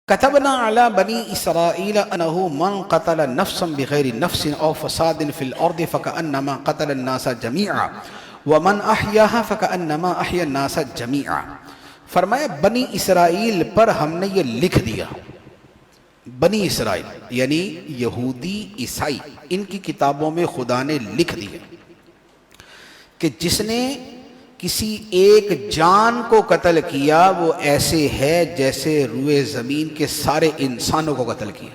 كتبنا على بني إسرائيل أنه من قتل نفسا بغير نفس أو فساد في الأرض فكأنما قتل الناس جميعا ومن أحياها فكأنما أحيا الناس جميعا. فرمایا بنی اسرائیل پر ہم نے یہ لکھ دیا. بنی اسرائیل یعنی یہودی عیسائی، ان کی کتابوں میں خدا نے لکھ دیا کہ جس نے کسی ایک جان کو قتل کیا وہ ایسے ہے جیسے روئے زمین کے سارے انسانوں کو قتل کیا.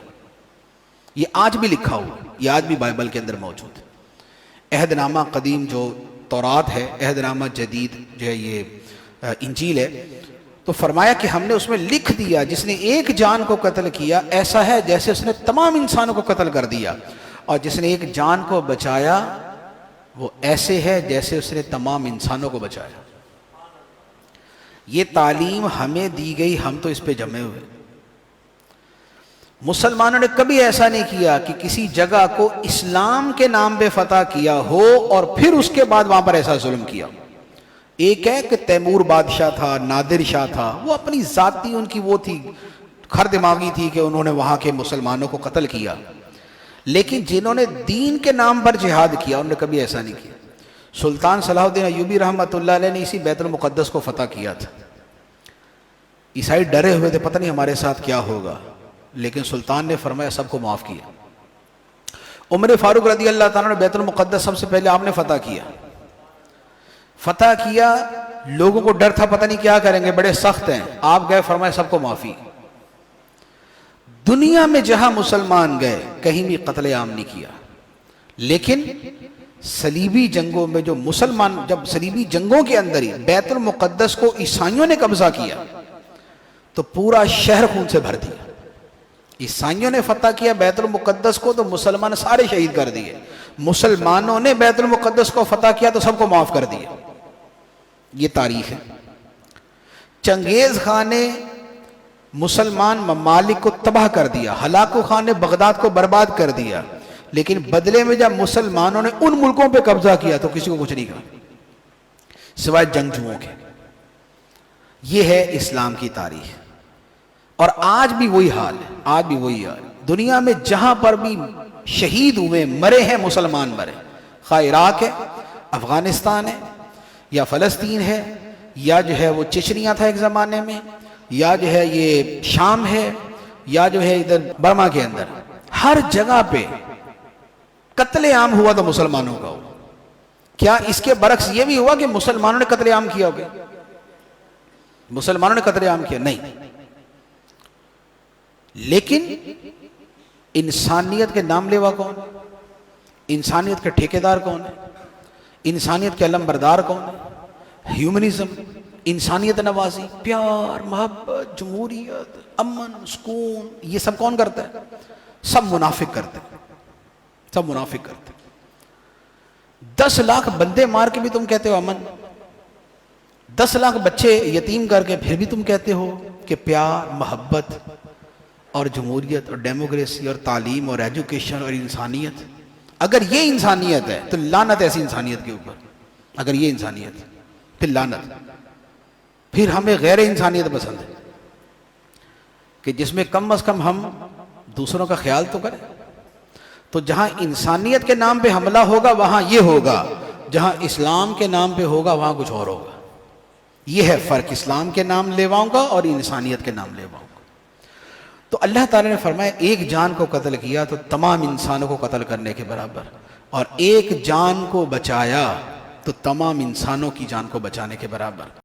یہ آج بھی لکھا ہوا، یہ آج بھی بائبل کے اندر موجود ہے. عہد نامہ قدیم جو تورات ہے، عہد نامہ جدید جو ہے یہ انجیل ہے، تو فرمایا کہ ہم نے اس میں لکھ دیا جس نے ایک جان کو قتل کیا ایسا ہے جیسے اس نے تمام انسانوں کو قتل کر دیا، اور جس نے ایک جان کو بچایا وہ ایسے ہے جیسے اس نے تمام انسانوں کو بچایا. یہ تعلیم ہمیں دی گئی، ہم تو اس پہ جمے ہوئے. مسلمانوں نے کبھی ایسا نہیں کیا کہ کسی جگہ کو اسلام کے نام پہ فتح کیا ہو اور پھر اس کے بعد وہاں پر ایسا ظلم کیا. ایک ہے کہ تیمور بادشاہ تھا، نادر شاہ تھا، وہ اپنی ذاتی ان کی وہ تھی، کھر دماغی تھی کہ انہوں نے وہاں کے مسلمانوں کو قتل کیا. لیکن جنہوں نے دین کے نام پر جہاد کیا انہوں نے کبھی ایسا نہیں کیا. سلطان صلاح الدین ایوبی رحمۃ اللہ علیہ نے اسی بیت المقدس کو فتح کیا تھا. عیسائی ڈرے ہوئے تھے پتہ نہیں ہمارے ساتھ کیا ہوگا، لیکن سلطان نے فرمایا سب کو معاف کیا. عمر فاروق رضی اللہ تعالیٰ نے بیت المقدس سب سے پہلے آپ نے فتح کیا. فتح کیا، لوگوں کو ڈر تھا پتہ نہیں کیا کریں گے، بڑے سخت ہیں. آپ گئے، فرمایا سب کو معافی. دنیا میں جہاں مسلمان گئے کہیں بھی قتل عام نہیں کیا، لیکن صلیبی جنگوں میں جو مسلمان، جب صلیبی جنگوں کے اندر ہی بیت المقدس کو عیسائیوں نے قبضہ کیا تو پورا شہر خون سے بھر دیا. عیسائیوں نے فتح کیا بیت المقدس کو تو مسلمان سارے شہید کر دیے. مسلمانوں نے بیت المقدس کو فتح کیا تو سب کو معاف کر دیا. یہ تاریخ ہے. چنگیز خان نے مسلمان ممالک کو تباہ کر دیا، ہلاکو خان نے بغداد کو برباد کر دیا، لیکن بدلے میں جب مسلمانوں نے ان ملکوں پہ قبضہ کیا تو کسی کو کچھ نہیں کہا سوائے جنگجوؤں کے. یہ ہے اسلام کی تاریخ. اور آج بھی وہی حال ہے، آج بھی وہی حال. دنیا میں جہاں پر بھی شہید ہوئے، مرے ہیں مسلمان، مرے، خواہ عراق ہے، افغانستان ہے، یا فلسطین ہے، یا جو ہے وہ چچنیا تھا ایک زمانے میں، یا جو ہے یہ شام ہے، یا جو ہے ادھر برما کے اندر، ہر جگہ پہ قتل عام ہوا تو مسلمانوں کا ہوا. کیا اس کے برعکس یہ بھی ہوا کہ مسلمانوں نے قتل عام کیا ہوگا؟ مسلمانوں نے قتل عام کیا نہیں، لیکن انسانیت کے نام لیوا کون ہے؟ انسانیت کے ٹھیکیدار کون ہے؟ انسانیت کے علم بردار کون ہے؟ ہیومنزم، انسانیت نوازی، پیار، محبت، جمہوریت، امن، سکون، یہ سب کون کرتا ہے؟ سب منافق کرتے ہیں، سب منافق کرتے ہیں. 10 لاکھ بندے مار کے بھی تم کہتے ہو امن، 10 لاکھ بچے یتیم کر کے پھر بھی تم کہتے ہو کہ پیار، محبت اور جمہوریت اور ڈیموکریسی اور تعلیم اور ایجوکیشن اور انسانیت. اگر یہ انسانیت ہے تو لعنت ایسی انسانیت کے اوپر. اگر یہ انسانیت ہے پھر لعنت. پھر ہمیں غیر انسانیت پسند ہے کہ جس میں کم از کم ہم دوسروں کا خیال تو کریں. تو جہاں انسانیت کے نام پہ حملہ ہوگا وہاں یہ ہوگا، جہاں اسلام کے نام پہ ہوگا وہاں کچھ اور ہوگا. یہ ہے فرق اسلام کے نام لیواؤں کا اور انسانیت کے نام لیواؤں کا. تو اللہ تعالیٰ نے فرمایا ایک جان کو قتل کیا تو تمام انسانوں کو قتل کرنے کے برابر، اور ایک جان کو بچایا تو تمام انسانوں کی جان کو بچانے کے برابر.